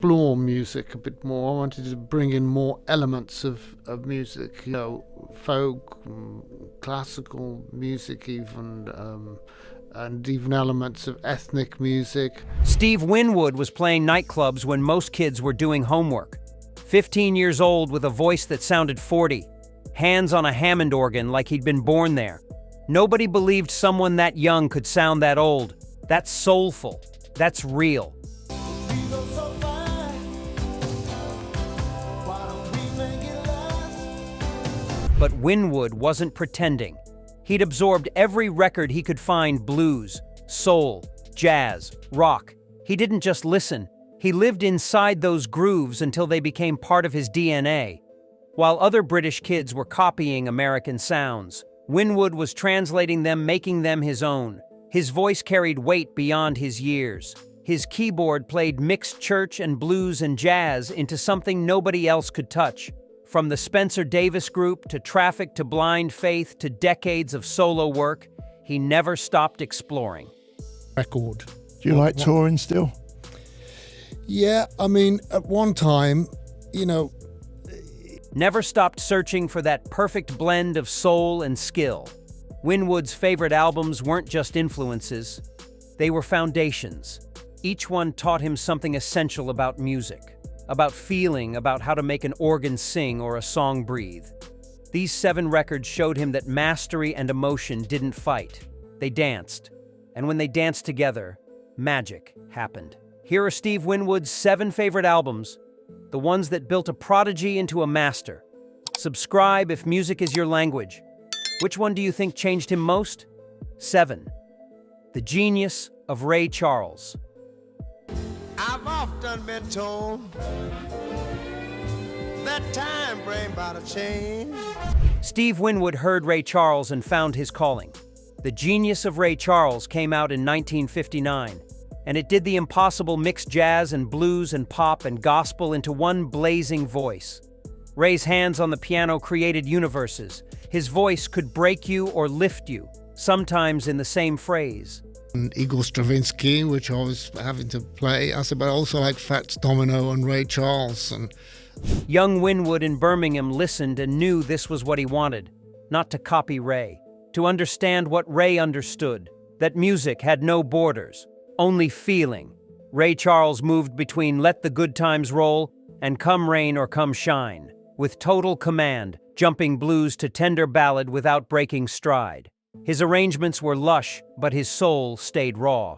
explore music a bit more. I wanted to bring in more elements of music, folk, classical music even, and even elements of ethnic music. Steve Winwood was playing nightclubs when most kids were doing homework. 15 years old with a voice that sounded 40, hands on a Hammond organ like he'd been born there. Nobody believed someone that young could sound that old. That's soulful. That's real. But Winwood wasn't pretending. He'd absorbed every record he could find: blues, soul, jazz, rock. He didn't just listen. He lived inside those grooves until they became part of his DNA. While other British kids were copying American sounds, Winwood was translating them, making them his own. His voice carried weight beyond his years. His keyboard played mixed church and blues and jazz into something nobody else could touch. From the Spencer Davis Group to Traffic to Blind Faith to decades of solo work, he never stopped exploring. Record. Do you like touring still? Yeah, I mean, at one time, Never stopped searching for that perfect blend of soul and skill. Winwood's favorite albums weren't just influences, they were foundations. Each one taught him something essential about music. About feeling, about how to make an organ sing or a song breathe. These 7 records showed him that mastery and emotion didn't fight. They danced. And when they danced together, magic happened. Here are Steve Winwood's 7 favorite albums, the ones that built a prodigy into a master. Subscribe if music is your language. Which one do you think changed him most? 7. The Genius of Ray Charles. I've often been told that time brings about a change. Steve Winwood heard Ray Charles and found his calling. The Genius of Ray Charles came out in 1959, and it did the impossible: mix jazz and blues and pop and gospel into one blazing voice. Ray's hands on the piano created universes. His voice could break you or lift you, sometimes in the same phrase. And Igor Stravinsky, which I was having to play. I said, but I also like Fats Domino and Ray Charles. And Young Winwood in Birmingham listened and knew this was what he wanted, not to copy Ray, to understand what Ray understood, that music had no borders, only feeling. Ray Charles moved between Let the Good Times Roll and Come Rain or Come Shine, with total command, jumping blues to tender ballad without breaking stride. His arrangements were lush, but his soul stayed raw.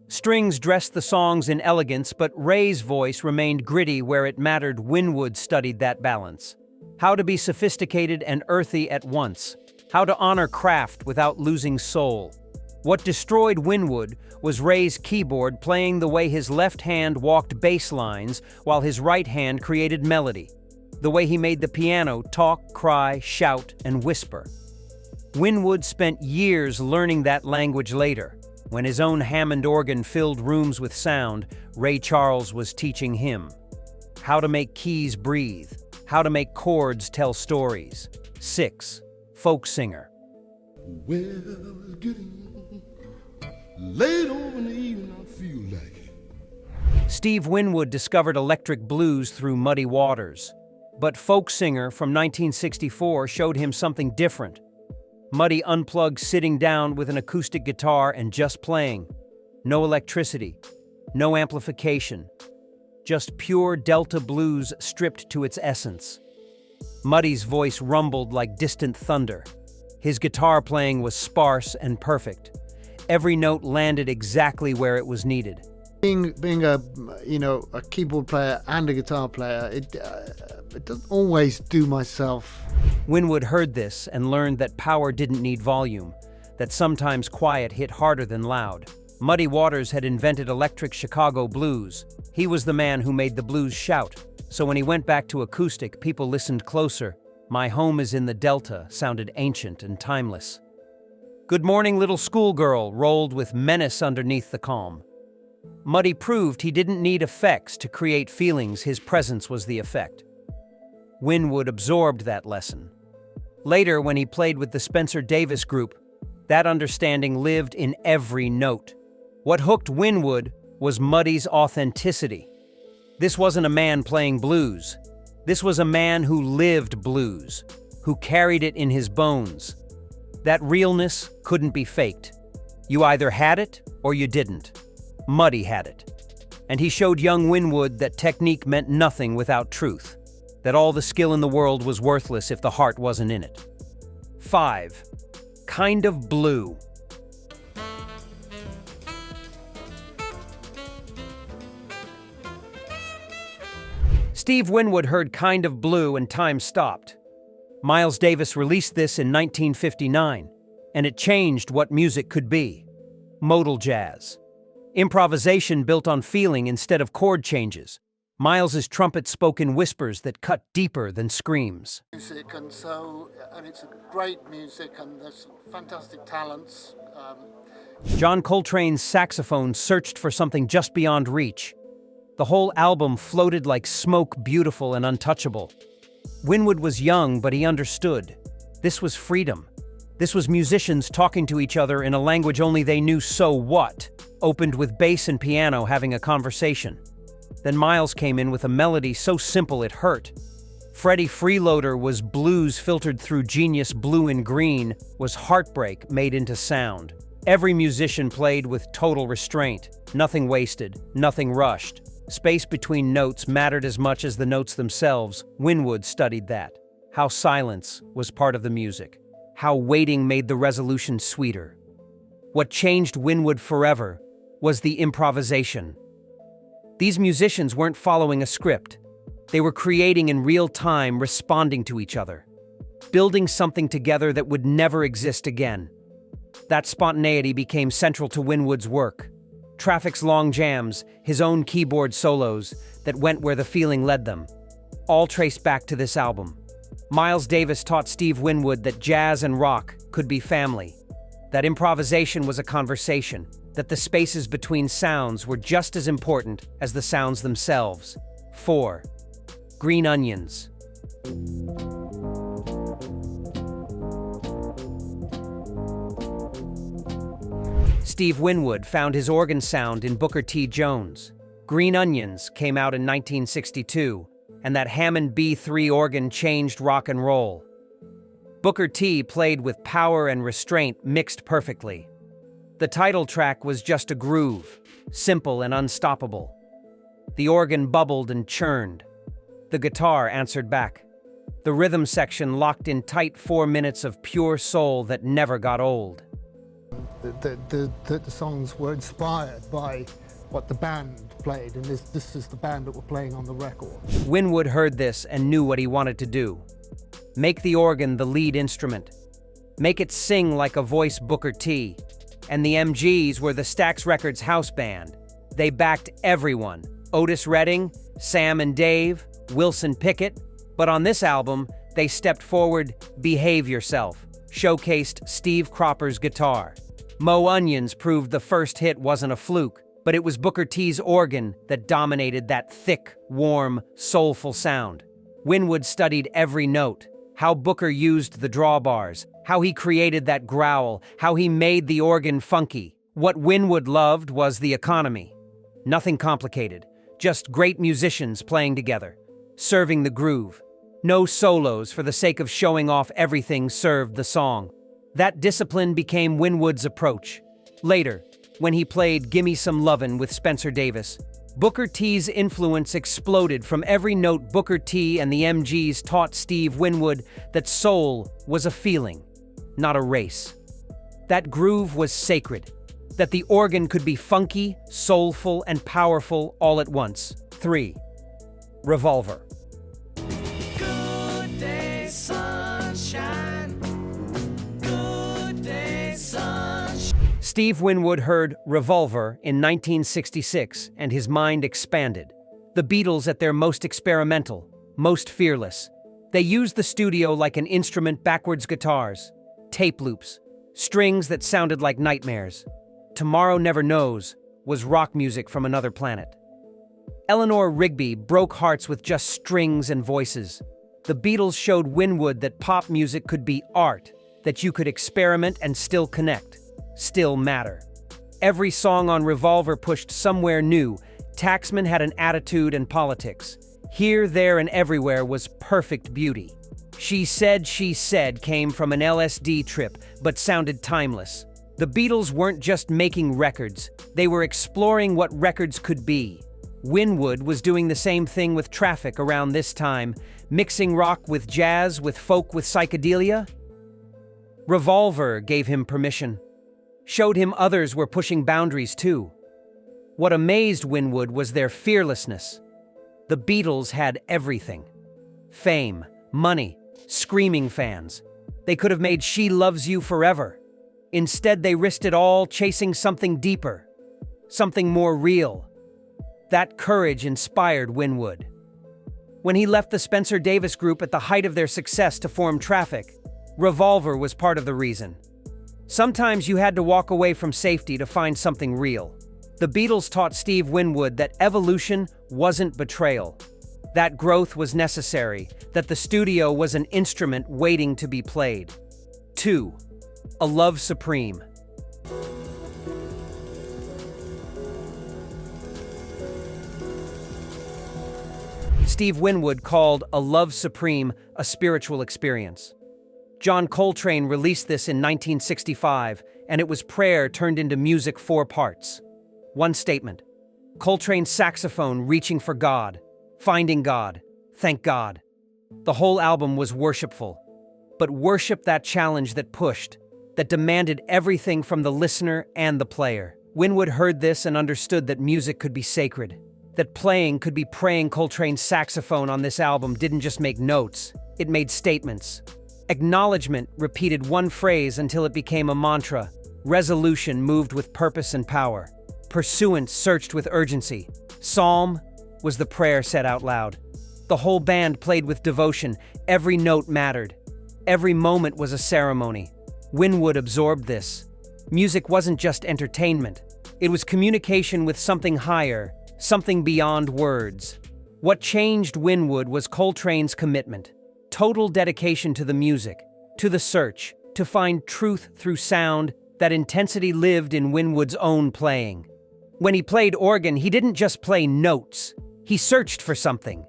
Strings dressed the songs in elegance, but Ray's voice remained gritty where it mattered. Winwood studied that balance. How to be sophisticated and earthy at once. How to honor craft without losing soul. What destroyed Winwood was Ray's keyboard playing the way his left hand walked bass lines while his right hand created melody. The way he made the piano talk, cry, shout, and whisper. Winwood spent years learning that language later. When his own Hammond organ filled rooms with sound, Ray Charles was teaching him how to make keys breathe, how to make chords tell stories. 6. Folk singer. Well, it's getting late over in the evening, I feel like it. Steve Winwood discovered electric blues through Muddy Waters. But Folk Singer from 1964 showed him something different. Muddy unplugged sitting down with an acoustic guitar and just playing. No electricity, no amplification. Just pure Delta blues stripped to its essence. Muddy's voice rumbled like distant thunder. His guitar playing was sparse and perfect. Every note landed exactly where it was needed. Being a keyboard player and a guitar player, it doesn't always do myself. Winwood heard this and learned that power didn't need volume, that sometimes quiet hit harder than loud. Muddy Waters had invented electric Chicago blues. He was the man who made the blues shout. So when he went back to acoustic, people listened closer. My Home is in the Delta sounded ancient and timeless. Good Morning Little Schoolgirl rolled with menace underneath the calm. Muddy proved he didn't need effects to create feelings, his presence was the effect. Winwood absorbed that lesson. Later, when he played with the Spencer Davis Group, that understanding lived in every note. What hooked Winwood was Muddy's authenticity. This wasn't a man playing blues. This was a man who lived blues, who carried it in his bones. That realness couldn't be faked. You either had it or you didn't. Muddy had it. And he showed young Winwood that technique meant nothing without truth, that all the skill in the world was worthless if the heart wasn't in it. 5. Kind of Blue. Steve Winwood heard Kind of Blue and time stopped. Miles Davis released this in 1959, and it changed what music could be. Modal jazz. Improvisation built on feeling instead of chord changes. Miles's trumpet spoke in whispers that cut deeper than screams. Music, and it's a great music, and there's fantastic talents. John Coltrane's saxophone searched for something just beyond reach. The whole album floated like smoke, beautiful and untouchable. Winwood was young, but he understood. This was freedom. This was musicians talking to each other in a language only they knew. So what? Opened with bass and piano having a conversation. Then Miles came in with a melody so simple it hurt. Freddie Freeloader was blues filtered through genius. Blue and Green was heartbreak made into sound. Every musician played with total restraint. Nothing wasted, nothing rushed. Space between notes mattered as much as the notes themselves. Winwood studied that. How silence was part of the music. How waiting made the resolution sweeter. What changed Winwood forever was the improvisation. These musicians weren't following a script. They were creating in real time, responding to each other, building something together that would never exist again. That spontaneity became central to Winwood's work. Traffic's long jams, his own keyboard solos that went where the feeling led them, all traced back to this album. Miles Davis taught Steve Winwood that jazz and rock could be family, that improvisation was a conversation, that the spaces between sounds were just as important as the sounds themselves. 4. Green Onions. Steve Winwood found his organ sound in Booker T. Jones. Green Onions came out in 1962, and that Hammond B3 organ changed rock and roll. Booker T played with power and restraint mixed perfectly. The title track was just a groove, simple and unstoppable. The organ bubbled and churned. The guitar answered back. The rhythm section locked in tight 4 minutes of pure soul that never got old. The songs were inspired by what the band played, and this is the band that were playing on the record. Winwood heard this and knew what he wanted to do. Make the organ the lead instrument. Make it sing like a voice. Booker T and the MGs were the Stax Records house band. They backed everyone. Otis Redding, Sam and Dave, Wilson Pickett. But on this album, they stepped forward. Behave Yourself showcased Steve Cropper's guitar. Mo Onions proved the first hit wasn't a fluke, but it was Booker T's organ that dominated that thick, warm, soulful sound. Winwood studied every note, how Booker used the drawbars, how he created that growl, how he made the organ funky. What Winwood loved was the economy. Nothing complicated, just great musicians playing together, serving the groove. No solos for the sake of showing off. Everything served the song. That discipline became Winwood's approach. Later, when he played Gimme Some Lovin' with Spencer Davis, Booker T's influence exploded from every note. Booker T and the MGs taught Steve Winwood that soul was a feeling, not a race. That groove was sacred, that the organ could be funky, soulful, and powerful all at once. 3. Revolver. Good day, sunshine. Good day, sunshine. Steve Winwood heard Revolver in 1966, and his mind expanded. The Beatles at their most experimental, most fearless. They used the studio like an instrument. Backwards guitars, tape loops, strings that sounded like nightmares. Tomorrow Never Knows was rock music from another planet. Eleanor Rigby broke hearts with just strings and voices. The Beatles showed Winwood that pop music could be art, that you could experiment and still connect, still matter. Every song on Revolver pushed somewhere new, Taxman had an attitude and politics. Here, there, and everywhere was perfect beauty. She Said came from an LSD trip, but sounded timeless. The Beatles weren't just making records, they were exploring what records could be. Winwood was doing the same thing with Traffic around this time, mixing rock with jazz, with folk with psychedelia. Revolver gave him permission, showed him others were pushing boundaries too. What amazed Winwood was their fearlessness. The Beatles had everything. Fame, money, screaming fans. They could have made She Loves You forever. Instead, they risked it all, chasing something deeper, something more real. That courage inspired Winwood. When he left the Spencer Davis Group at the height of their success to form Traffic, Revolver was part of the reason. Sometimes you had to walk away from safety to find something real. The Beatles taught Steve Winwood that evolution wasn't betrayal, that growth was necessary, that the studio was an instrument waiting to be played. 2. A Love Supreme. Steve Winwood called A Love Supreme a spiritual experience. John Coltrane released this in 1965, and it was prayer turned into music 4 parts. One statement: Coltrane's saxophone reaching for God, finding God, thank God. The whole album was worshipful, but worship that challenge that pushed, that demanded everything from the listener and the player. Winwood heard this and understood that music could be sacred, that playing could be praying. Coltrane's saxophone on this album didn't just make notes, it made statements. Acknowledgement repeated one phrase until it became a mantra. Resolution moved with purpose and power. Pursuance searched with urgency. Psalm was the prayer said out loud. The whole band played with devotion. Every note mattered. Every moment was a ceremony. Winwood absorbed this. Music wasn't just entertainment. It was communication with something higher, something beyond words. What changed Winwood was Coltrane's commitment. Total dedication to the music, to the search, to find truth through sound. That intensity lived in Winwood's own playing. When he played organ, he didn't just play notes. He searched for something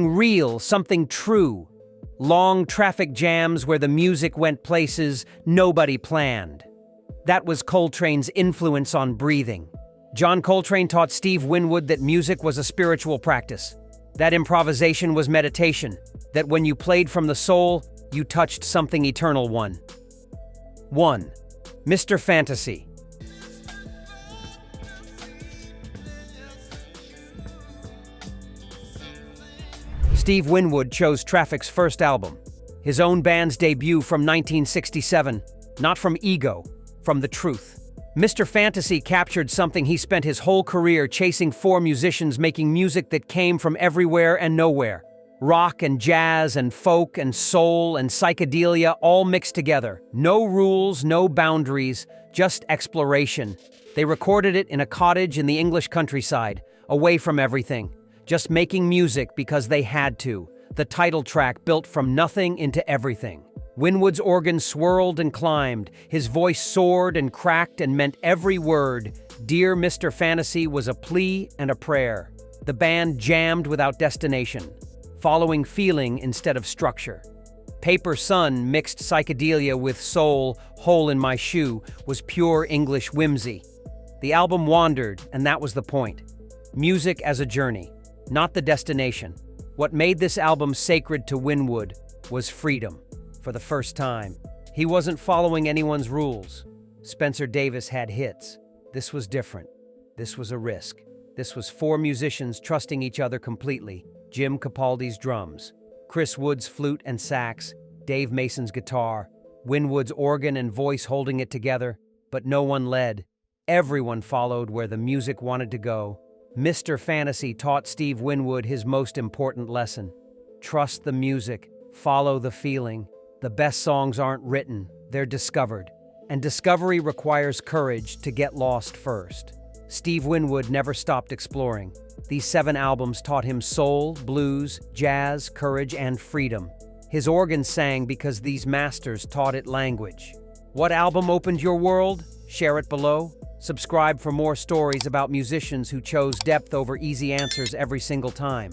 real, something true. Long traffic jams where the music went places nobody planned. That was Coltrane's influence on breathing. John Coltrane taught Steve Winwood that music was a spiritual practice, that improvisation was meditation, that when you played from the soul, you touched something eternal. 1. Mr. Fantasy. Steve Winwood chose Traffic's first album, his own band's debut from 1967, not from ego, from the truth. Mr. Fantasy captured something he spent his whole career chasing: 4 musicians making music that came from everywhere and nowhere. Rock and jazz and folk and soul and psychedelia all mixed together. No rules, no boundaries, just exploration. They recorded it in a cottage in the English countryside, away from everything, just making music because they had to. The title track built from nothing into everything. Winwood's organ swirled and climbed, his voice soared and cracked and meant every word. Dear Mr. Fantasy was a plea and a prayer. The band jammed without destination, following feeling instead of structure. Paper Sun mixed psychedelia with soul. Hole in My Shoe was pure English whimsy. The album wandered, and that was the point. Music as a journey, not the destination. What made this album sacred to Winwood was freedom. For the first time, he wasn't following anyone's rules. Spencer Davis had hits. This was different. This was a risk. This was 4 musicians trusting each other completely. Jim Capaldi's drums, Chris Wood's flute and sax, Dave Mason's guitar, Winwood's organ and voice holding it together, but no one led. Everyone followed where the music wanted to go. Mr. Fantasy taught Steve Winwood his most important lesson. Trust the music, follow the feeling. The best songs aren't written, they're discovered. And discovery requires courage to get lost first. Steve Winwood never stopped exploring. These 7 albums taught him soul, blues, jazz, courage, and freedom. His organ sang because these masters taught it language. What album opened your world? Share it below. Subscribe for more stories about musicians who chose depth over easy answers every single time.